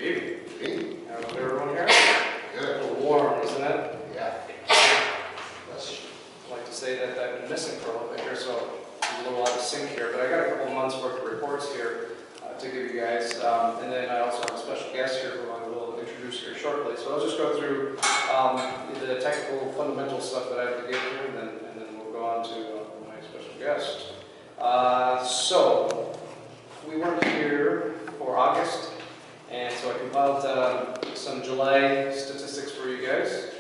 evening. Good evening. How's everyone here? Good. A little warm, isn't it? Yeah. That's I'd like to say that I've been missing for a little bit here, so I'm a little out of sync here, but I got a couple months worth of reports here to give you guys, and then I also have a special guest here who I will introduce here shortly. So I'll just go through the technical fundamental stuff that I have to get here, and then we'll go on to my special guest. So we weren't here for August, and so I compiled some July statistics for you guys.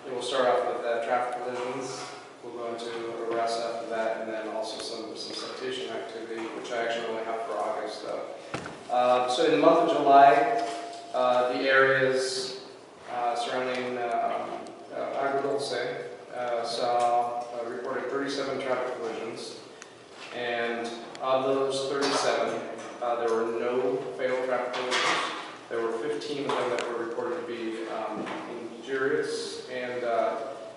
We'll start off with traffic collisions. We'll go into arrests after that, and then also some citation activity, which I actually only have for August. So in the month of July, the areas surrounding agua dulce saw reported 37 traffic collisions, and of those 37, there were no fatal traffic collisions. There were 15 of them that were reported to be injurious, and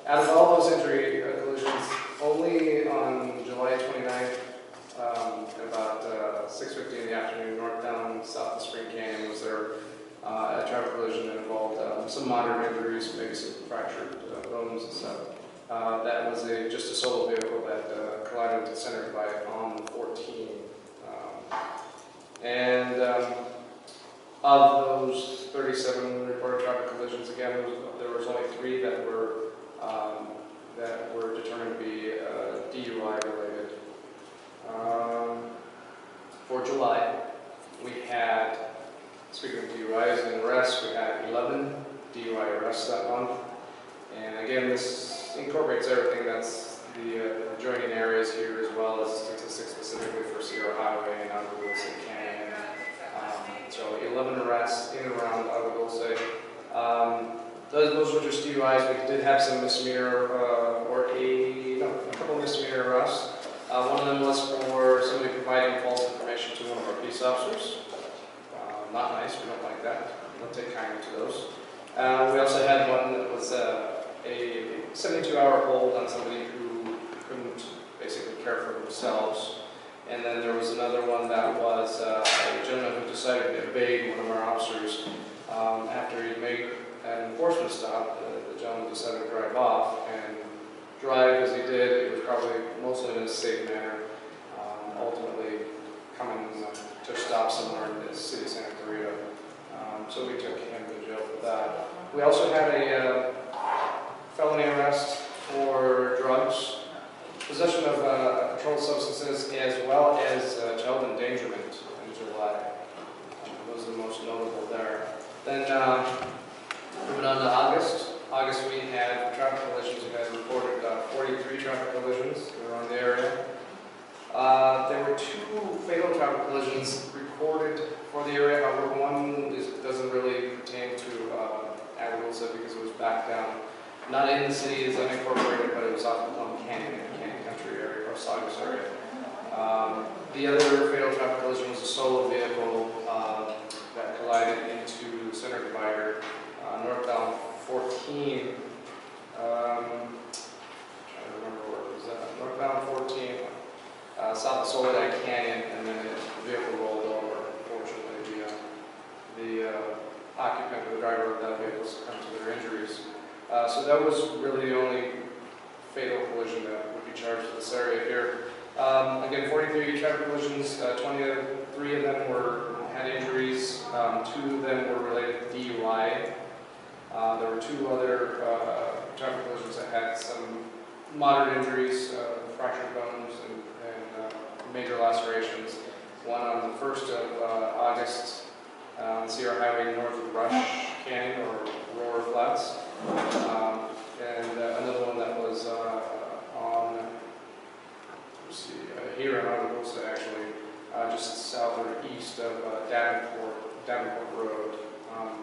out of all those injury collisions, only on July 29th, at about 6:50 in the afternoon, northbound south of Spring Canyon, was there a traffic collision that involved some moderate injuries, maybe some fractured bones and stuff. That was just a solo vehicle that collided into center divide on 14. Of those 37 reported traffic collisions, again, there was only 3 that were determined to be DUI related. For July, we had, speaking of DUIs and arrests, we had 11 DUI arrests that month. And again, this incorporates everything that's the adjoining areas here, as well as statistics specifically for Sierra Highway and Agua Dulce Canyon. So 11 arrests in and around Agua Dulce. Those were just DUIs. We did have some misdemeanor, a couple of misdemeanor arrests. One of them was for somebody providing false information to one of our peace officers. Not nice, we don't like that. We don't take kindly to those. We also had one that was a 72-hour hold on somebody who couldn't basically care for themselves. And then there was another one that was a gentleman who decided to evade one of our officers after he made an enforcement stop. The gentleman decided to drive off, and drive as he did, it was probably mostly in a safe manner, ultimately coming to stop somewhere in the city of Santa Clarita. So we took him to jail for that. We also had a felony arrest for drugs, possession of controlled substances, as well as child endangerment in July. Those are the most notable there. Then moving on to August. August, we had traffic collisions. We had reported 43 traffic collisions around the area. There were 2 fatal traffic collisions reported for the area. However, one doesn't really pertain to Agua Dulce because it was back down, not in the city, it's unincorporated, but it was off of Plum Canyon, in the Canyon Country area, or Saugus area. The other fatal traffic collision was a solo vehicle that collided into the center divider, northbound 14. I'm trying to remember where it was at. Northbound 14, south of Soledad Canyon, and then the vehicle rolled over. Unfortunately, the occupant or the driver of that vehicle succumbed to their injuries. So that was really the only fatal collision that would be charged to this area here. Again, 43 traffic collisions, 23 of them had injuries, 2 of them were related to DUI. There were 2 other traffic collisions that had some moderate injuries, fractured bones and major lacerations. One on the 1st of August on Sierra Highway north of Rush Canyon, or Roar Flats. And another one that was on, here in Agua Dulce, actually, just south or east of Davenport Road.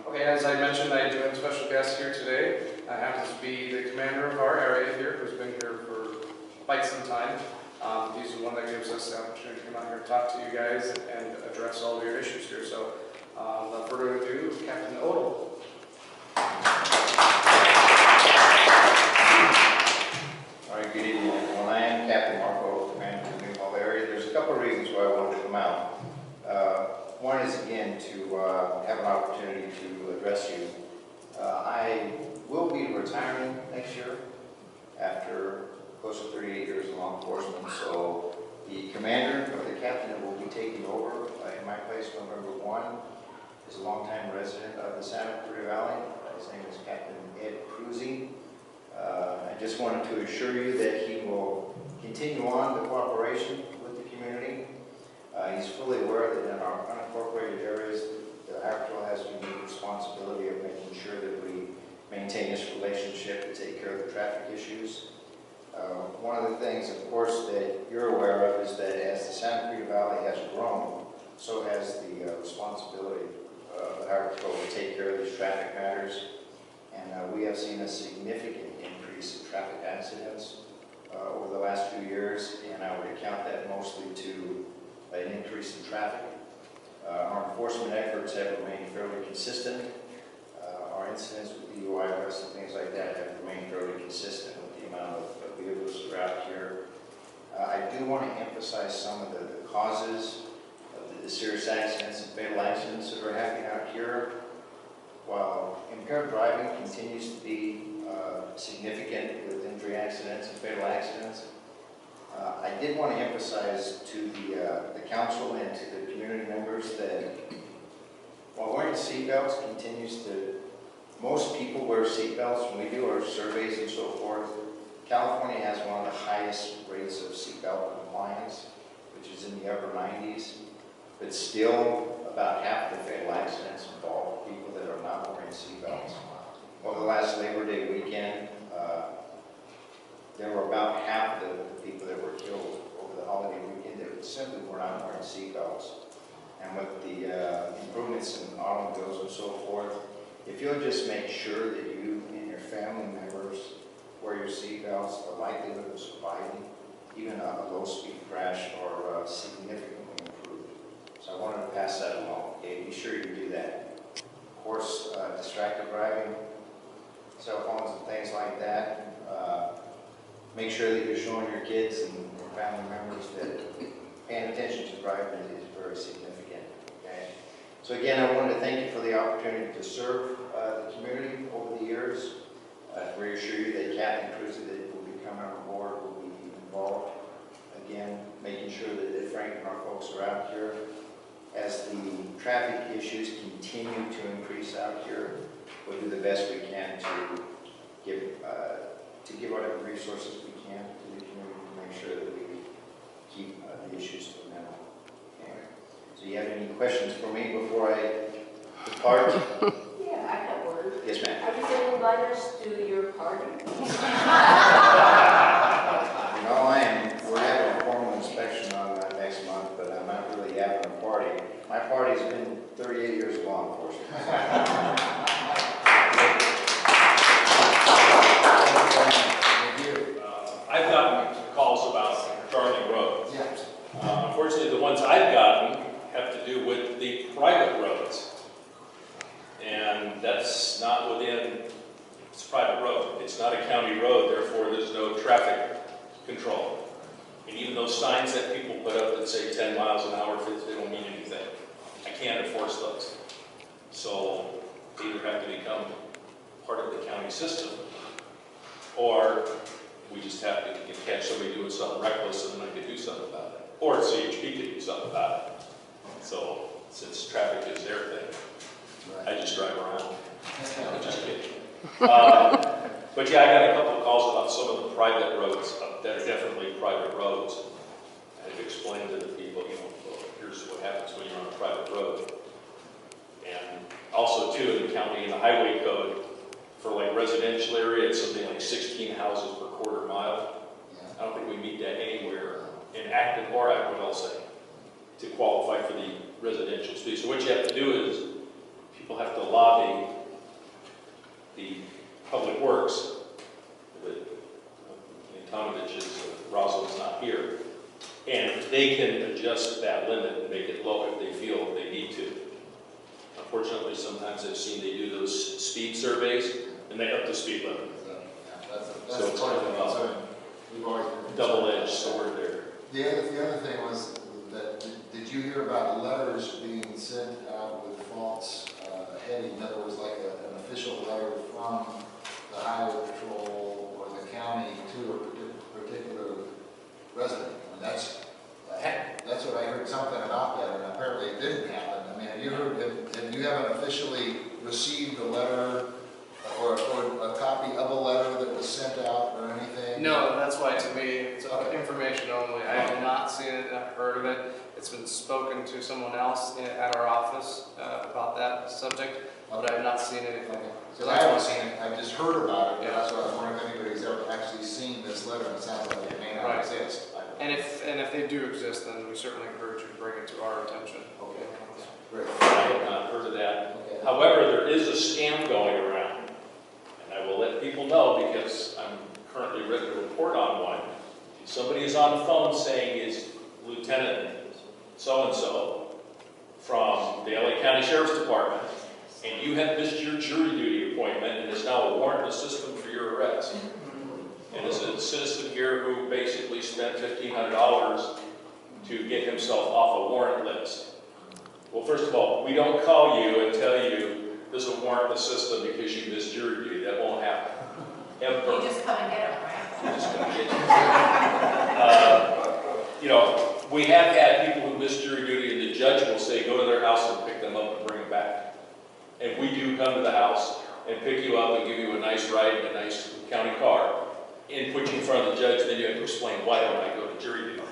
Okay, as I mentioned, I do have a special guest here today. I happens to be the commander of our area here, who's been here for quite some time. He's the one that gives us the opportunity to come out here and talk to you guys and address all of your issues here. So, without further ado, Captain Odell. All right, good evening, everyone. I am Captain Marco, commander of the Valerie. There's a couple of reasons why I wanted to come out. One one is again to have an opportunity to address you. I will be retiring next year after close to 38 years in law enforcement. So the commander or the captain that will be taking over in my place November 1 is a longtime resident of the Santa Cruz Valley. His name is Captain Ed Cruzy. I just wanted to assure you that he will continue on the cooperation with the community. He's fully aware that in our unincorporated areas, the Highway Patrol has a unique responsibility of making sure that we maintain this relationship and take care of the traffic issues. One of the things, of course, that you're aware of is that as the Santa Cruz Valley has grown, so has the responsibility of the Highway Patrol to take care of these traffic matters. And we have seen a significant increase in traffic accidents over the last few years, and I would account that mostly to an increase in traffic. Our enforcement efforts have remained fairly consistent. Our incidents with DUI arrests and things like that have remained fairly consistent with the amount of vehicles that are out here. I do want to emphasize some of the causes of the serious accidents and fatal accidents that are happening out here. While impaired driving continues to be significant with injury accidents and fatal accidents, I did want to emphasize to the council and to the community members that while wearing seatbelts continues to, most people wear seatbelts when we do our surveys and so forth. California has one of the highest rates of seatbelt compliance, which is in the upper 90s, but still about half the fatal accidents involve people that are not wearing seatbelts. Over the last Labor Day weekend, there were about half the people that were killed over the holiday weekend that simply were not wearing seatbelts. And with the improvements in automobiles and so forth, if you'll just make sure that you and your family members wear your seatbelts, the likelihood of surviving even a low-speed crash are significantly improved. So I wanted to pass that along. Okay, be sure you do that. Of course, distracted driving, cell phones and things like that. Make sure that you're showing your kids and your family members that paying attention to driving is very significant. Okay. So again, I wanted to thank you for the opportunity to serve the community over the years. Reassure you that Captain Cruzy that will be coming on board will be involved. Again, making sure that Frank and our folks are out here. As the traffic issues continue to increase out here, we'll do the best we can to give whatever resources we can to the community to make sure that we keep the issues to a minimum. Okay. So you have any questions for me before I depart? Yeah, I have one. Yes, ma'am. Are you going to invite us to your party? We're having a formal inspection on that next month, but I'm not really having a party. My party's been 38 years of law enforcement. I've gotten calls about Charlie Road. Yeah. Unfortunately, the ones I've gotten have to do with the private roads. And that's not within, it's a private road. It's not a county road, therefore there's no traffic control. And even those signs that people put up that say 10 miles an hour, they don't mean anything. I can't enforce those. So they either have to become part of the county system, or we just have to catch somebody doing something reckless and then I could do something about it. Or CHP could do something about it. So since traffic is their thing, I just drive around. I'm just kidding. But yeah, I got a couple of calls about some of the private roads that are definitely private roads. I've explained to the people, well, here's what happens when you're on a private road. And also too, in the county, in the highway code, for like residential area, it's something like 16 houses per quarter mile. I don't think we meet that anywhere in Acton or Agua Dulce to qualify for the residential speed. So what you have to do is people have to lobby the public works. Tomovich Rosalind's not here, and they can adjust that limit and make it low if they feel they need to. Unfortunately, sometimes I've seen they do those speed surveys and they up the speed limit. That's So it's kind of a double-edged sword there. The other thing was that, did Did you hear about letters being sent out with false heading? In other words, like an official letter from the highway patrol or the county to a particular resident? I mean, that's what I heard, something about that, and apparently it didn't happen. I mean, have you heard, have you haven't officially received a letter or a copy of a letter that was sent out or anything? No, that's why to me, it's information only. I have not seen it, I've heard of it. It's been spoken to someone else at our office about that subject, but I have not seen anything. Okay. So I haven't seen it, I've just heard about it, but that's why I was wondering if anybody's ever actually seen this letter, and it sounds like it may not Right. exist. And if they do exist, then we certainly encourage you to bring it to our attention. Okay, great. I have not heard of that. Okay. However, there is a scam going around, and I will let people know because I'm currently ready to report on one. Somebody is on the phone saying is Lieutenant so-and-so from the LA County Sheriff's Department, and you have missed your jury duty appointment, and there's now a warrant in the system for your arrest. And there's a citizen here who basically spent $1,500 to get himself off a warrant list. Well, first of all, we don't call you and tell you there's a warrant in the system because you missed jury duty. That won't happen. Ever. You just come and get them, right? We're just going to get you. You know, we have had people who miss jury duty, and the judge will say, go to their house and pick them up and bring them back. And we do come to the house and pick you up and give you a nice ride in a nice county car and put you in front of the judge. Then you have to explain, why don't I go to jury duty?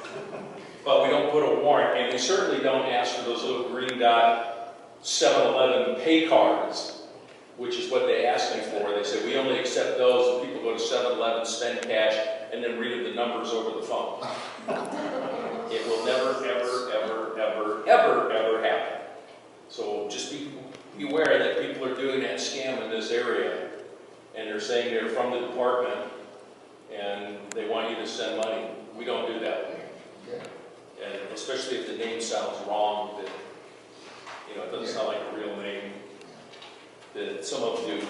But we don't put a warrant, and we certainly don't ask for those little green dot 7-Eleven pay cards, which is what they ask me for. They say, we only accept those if people go to 7-Eleven, spend cash, and then read the numbers over the phone. It will never, ever, ever, ever, ever, ever happen. So just be aware that people are doing that scam in this area, and they're saying they're from the department, and they want you to send money. We don't do that. Okay. And especially if the name sounds wrong, that, you know, it doesn't sound like a real name. That some of them do,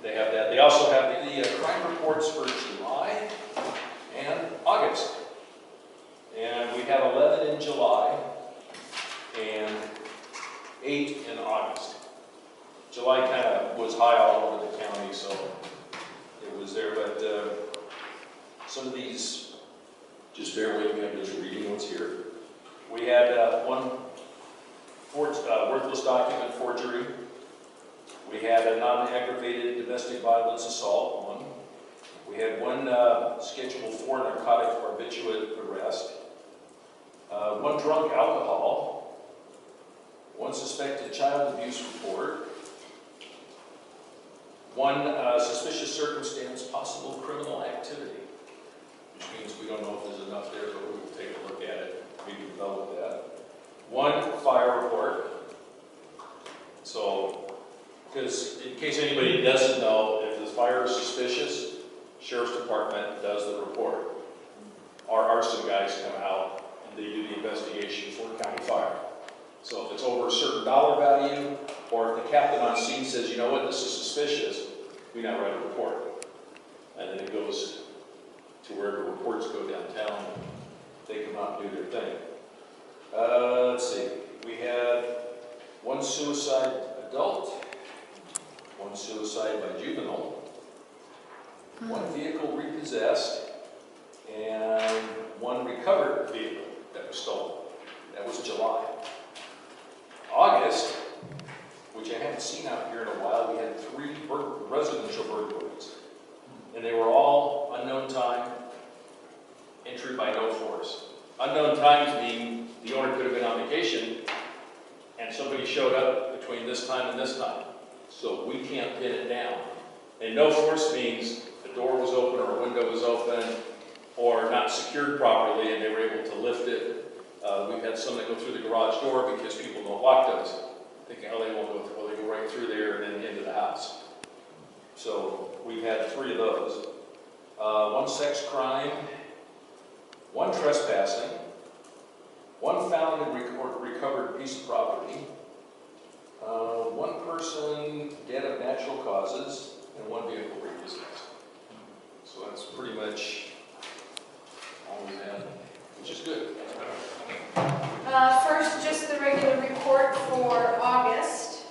they have that. They also have the crime reports for July and August. And we had 11 in July and 8 in August. July kind of was high all over the county, so it was there. But some of these, just bear with me, I'm just reading what's here. We had one worthless document forgery. We had a non-aggravated domestic violence assault, one. We had one Schedule 4 narcotic barbiturate arrest. One drunk alcohol. One suspected child abuse report. One suspicious circumstance, possible criminal activity, which means we don't know if there's enough there, but we will take a look at it. We can develop that. One fire report. So, because in case anybody doesn't know, if the fire is suspicious, Sheriff's Department does the report. Our arson guys come out and they do the investigation for county fire. So if it's over a certain dollar value, or if the captain on scene says, you know what, this is suspicious, we now write a report. And then it goes to where the reports go downtown, and they come out and do their thing. Let's see, we had one suicide adult, one suicide by juvenile, one vehicle repossessed, and one recovered vehicle that was stolen. That was July. August, which I haven't seen out here in a while, we had 3 residential burglaries. And they were all unknown time, entry by no force. Unknown times mean the owner could have been on vacation and somebody showed up between this time and this time. So we can't pin it down. And no force means the door was open or a window was open or not secured properly and they were able to lift it. We've had some that go through the garage door because people don't lock those, thinking, oh, they won't go through. Well, they go right through there and then into the house. So we've had 3 of those. One sex crime, one trespassing, one found and recovered piece of property, one person dead of natural causes, and one vehicle repossessed. So that's pretty much all we have, which is good. First, just for August,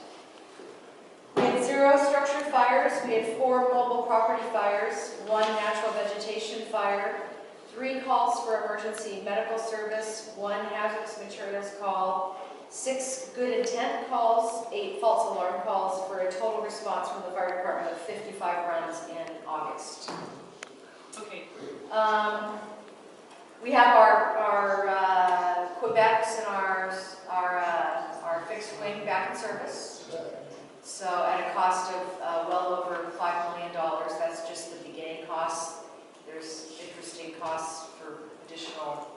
we had 0 structured fires, we had 4 mobile property fires, 1 natural vegetation fire, 3 calls for emergency medical service, 1 hazardous materials call, 6 good intent calls, 8 false alarm calls, for a total response from the fire department of 55 runs in August. Okay. We have our Quebecs and our fixed wing back in service. So at a cost of well over $5 million, that's just the beginning costs. There's interesting costs for additional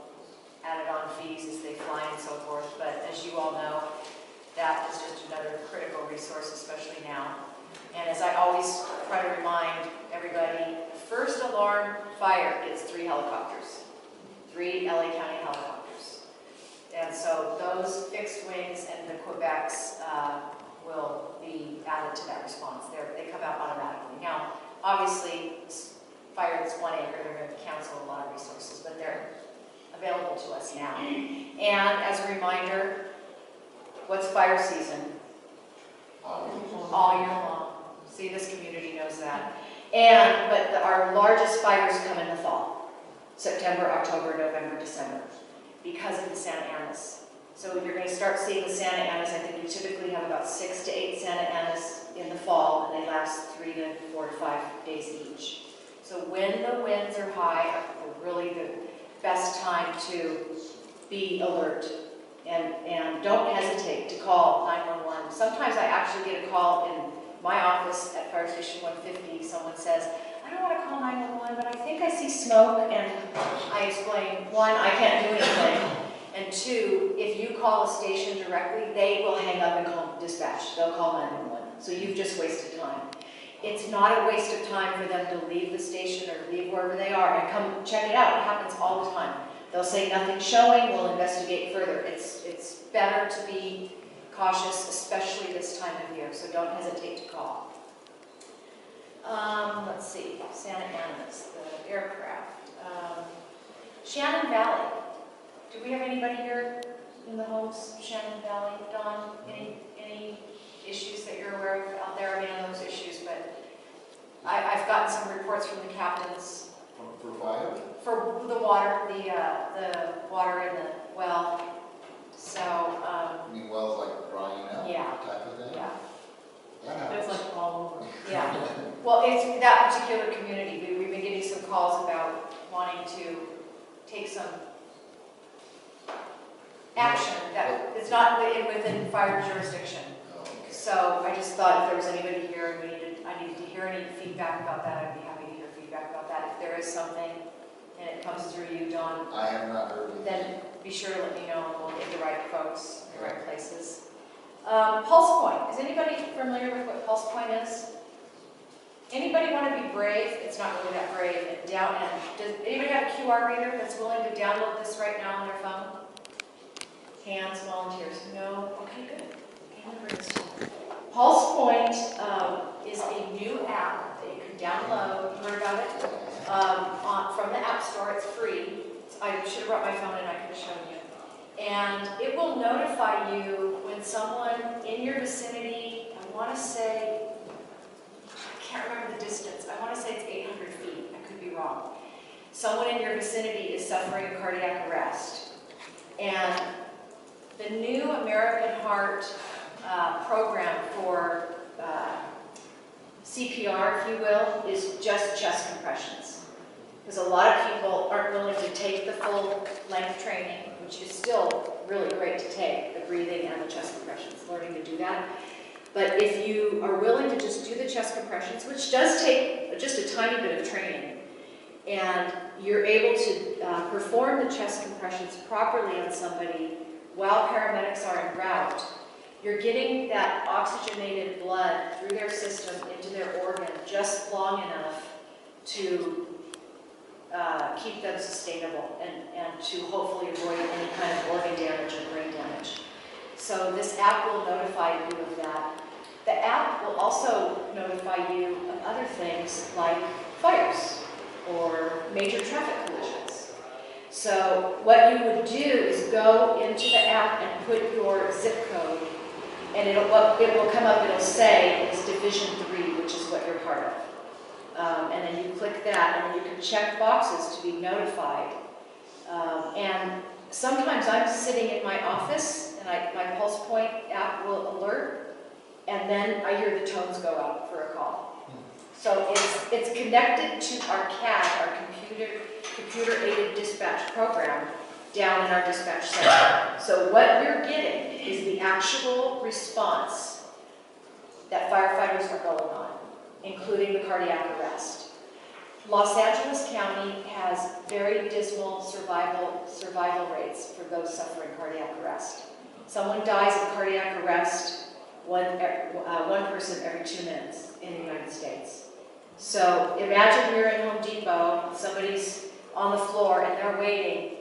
added on fees as they fly and so forth. But as you all know, that is just another critical resource, especially now. And as I always try to remind everybody, first alarm fire gets 3 helicopters, 3 LA County helicopters. And so those fixed wings and the Quebecs will be added to that response. They come out automatically. Now, obviously, fire that's 1 acre, they're going to cancel a lot of resources, but they're available to us now. And as a reminder, what's fire season? All year long. See, this community knows that. But our largest fires come in the fall. September, October, November, December. Because of the Santa Anas. So you're going to start seeing the Santa Anas. I think we typically have about 6 to 8 Santa Anas in the fall, and they last 3 to 4 to 5 days each. So when the winds are high, are really the best time to be alert. And don't hesitate to call 911. Sometimes I actually get a call in my office at Fire Station 150. Someone says, I don't want to call 911, but I think I see smoke. And I explain, 1, I can't do anything. And 2, if you call a station directly, they will hang up and call dispatch. They'll call 911. So you've just wasted time. It's not a waste of time for them to leave the station or leave wherever they are and come check it out. It happens all the time. They'll say nothing showing, we'll investigate further. It's better to be cautious, especially this time of year, so don't hesitate to call. Let's see, Santa Anas, the aircraft. Shannon Valley. Do we have anybody here in the homes, Shannon Valley? Dawn, any issues that you're aware of out there? I mean, those issues, but I've gotten some reports from the captains. For fire? For the water, the water in the well. So, You mean wells like drying out? Yeah. Type of thing? yeah, That happens. That's like all over. yeah. Well, it's that particular community. We've been getting some calls about wanting to take some action that is not within fire jurisdiction. Oh, okay. So I just thought if there was anybody here and I needed to hear any feedback about that, I'd be happy to hear feedback about that. If there is something and it comes through you, Dawn, I have not heard of it. then be sure to let me know and we'll get the right folks, the right places. Pulse Point. Is anybody familiar with what Pulse Point is? Anybody want to be brave? It's not really that brave. Does anybody have a QR reader that's willing to download this right now on their phone? Hands, volunteers? No? Okay, good. Okay, I'm going to bring this to you. Pulse Point is a new app that you can download. You heard about it? From the App Store. It's free. I should have brought my phone and I could have shown you. And it will notify you when someone in your vicinity, I want to say, I can't remember the distance, I want to say it's 800 feet, I could be wrong. Someone in your vicinity is suffering a cardiac arrest. And the new American Heart program for CPR, if you will, is just chest compressions. Because a lot of people aren't willing to take the full length training, which is still really great to take, the breathing and the chest compressions, learning to do that. But if you are willing to just do the chest compressions, which does take just a tiny bit of training, and you're able to perform the chest compressions properly on somebody while paramedics are en route, you're getting that oxygenated blood through their system into their organ just long enough to keep them sustainable and to hopefully avoid any kind of organ damage or brain damage. So this app will notify you of that. The app will also notify you of other things like fires or major traffic collisions. So what you would do is go into the app and put your zip code And what it will come up, it'll say is Division 3, which is what you're part of. And then you click that, and then you can check boxes to be notified. And sometimes I'm sitting in my office, and my Pulse Point app will alert, and then I hear the tones go out for a call. So it's connected to our CAD, our computer-aided dispatch program, down in our dispatch center. So what you're getting is the actual response that firefighters are going on, including the cardiac arrest. Los Angeles County has very dismal survival rates for those suffering cardiac arrest. Someone dies of cardiac arrest, one person every 2 minutes in the United States. So imagine you're in Home Depot, somebody's on the floor and they're waiting,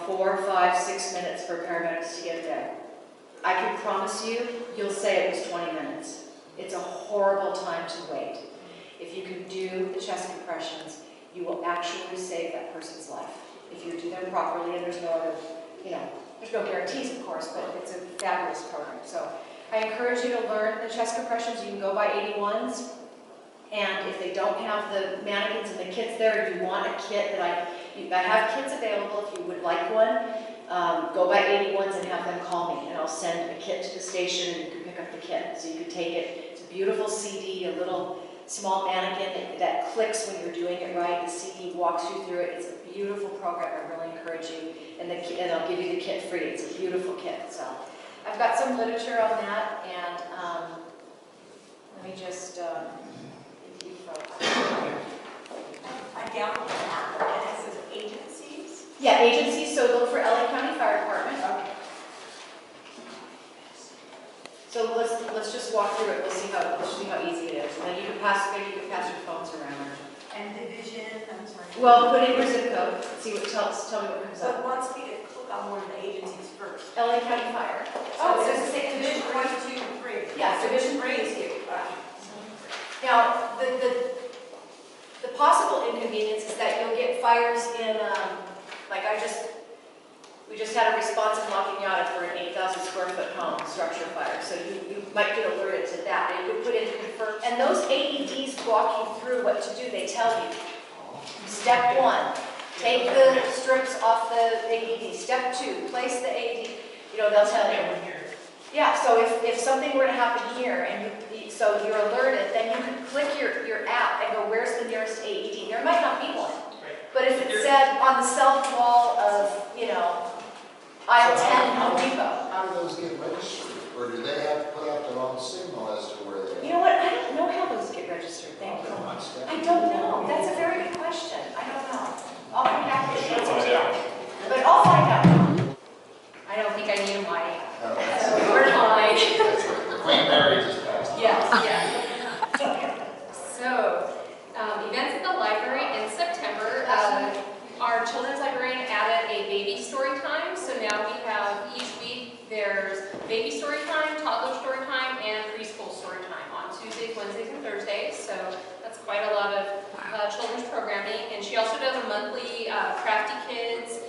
4, 5, 6 minutes for paramedics to get there. I can promise you, you'll say it was 20 minutes. It's a horrible time to wait. If you can do the chest compressions, you will actually save that person's life. If you do them properly, and there's no other, there's no guarantees, of course, but it's a fabulous program. So I encourage you to learn the chest compressions. You can go by 81s. And if they don't have the mannequins and the kits there, if you want a kit that I have kits available if you would like one, go by 81s and have them call me, and I'll send a kit to the station and you can pick up the kit. So you can take it. It's a beautiful CD, a little small mannequin that clicks when you're doing it right. The CD walks you through it. It's a beautiful program. I really encourage you. And I'll give you the kit free. It's a beautiful kit. So I've got some literature on that, and let me just. I downloaded the app, and it says agencies. Yeah, agencies, so look for LA County Fire Department. Okay. So let's just walk through it, we'll see how easy it is. And then maybe you can pass your phones around. And division, I'm sorry. Well, put in your zip code, see what tell me what comes So it up. wants me to click on one of the agencies first. LA County Fire. Oh, So it says say division 1, 2, 3. Yeah, division 3 is you. Now, the possible inconvenience is that you'll get fires in, we just had a response in Lafayette for an 8,000 square foot home structure fire, so you might get alerted to that. And you could put in confirm, and those AEDs walk you through what to do. They tell you, step 1, take the strips off the AED. Step 2, place the AED. They'll tell you. Yeah, so if something were to happen here and so you're alerted, then you can click your app and go, where's the nearest AED? There might not be one. But if it said on the south wall of, aisle 10 Home Depot. How do those get registered? Or do they have to put out their own signal as to where they are? You know what? I don't know how those get registered. Thank you. I don't know. That's a very good question. I don't know. I'll come back to the answer to that. But I'll find out. I don't think I need a mic. So we're fine. The Queen Mary just passed. Yes, yes. So, events at the library in September. Our children's librarian added a baby story time. So now we have each week there's baby story time, toddler story time, and preschool story time on Tuesdays, Wednesdays, and Thursdays. So that's quite a lot of children's programming. And she also does a monthly Crafty Kids.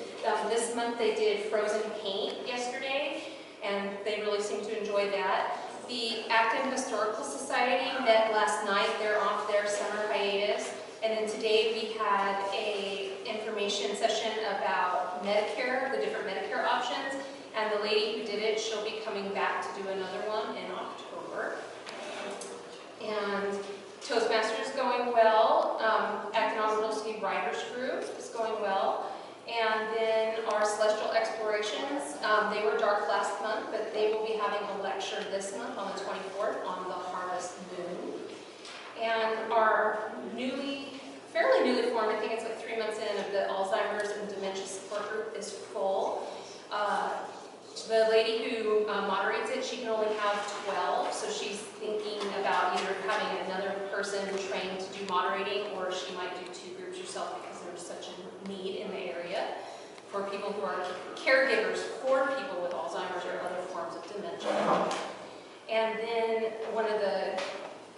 This month they did frozen paint yesterday, and they really seem to enjoy that. The Acton Historical Society met last night. They're off their summer hiatus. And then today we had a information session about Medicare, the different Medicare options. And the lady who did it, she'll be coming back to do another one in October. And Toastmasters is going well. Acton Middle City Writers Group is going well. And then our Celestial Explorations, they were dark last month, but they will be having a lecture this month on the 24th on the harvest moon. And our fairly newly formed, I think it's like 3 months in, of the Alzheimer's and Dementia Support Group is full. The lady who moderates it, she can only have 12, so she's thinking about either having another person trained to do moderating, or she might do 2 groups herself because there's such a need in the area for people who are caregivers for people with Alzheimer's or other forms of dementia. And then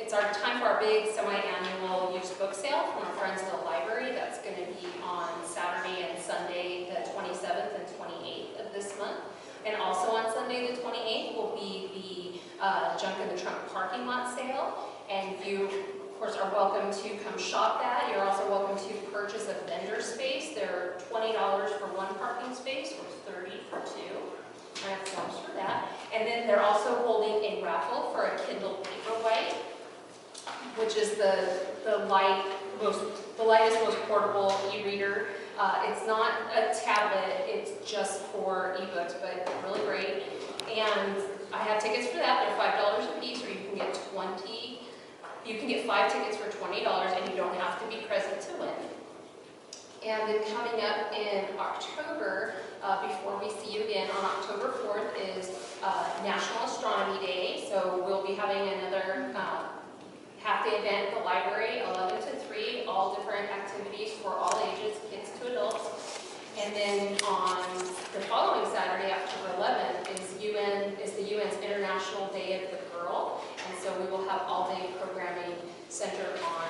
it's our time for our big semi-annual used book sale from our friends at the library. That's going to be on Saturday and Sunday, the 27th and 28th of this month. And also on Sunday the 28th will be junk in the trunk parking lot sale. And you, of course, are welcome to come shop that. You're also welcome to purchase a vendor space. They're $20 for one parking space or $30 for two. I have forms for that. And then they're also holding a raffle for a Kindle Paperwhite, which is the lightest, most portable e-reader. It's not a tablet, it's just for ebooks, but really great. And I have tickets for that. They're $5 a piece, or you can get 20. You can get 5 tickets for $20, and you don't have to be present to win. And then coming up in October, before we see you again, on October 4th is National Astronomy Day. So we'll be having another half-day event at the library, 11 to 3, all different activities for all ages, kids to adults. And then on the following Saturday, October 11th, is the UN's International Day of the Girl. And so we will have all-day programming centered on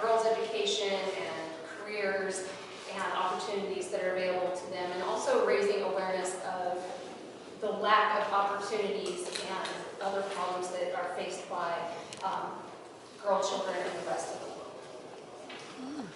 girls' education and careers and opportunities that are available to them, and also raising awareness of the lack of opportunities and other problems that are faced by girl children and the rest of the world.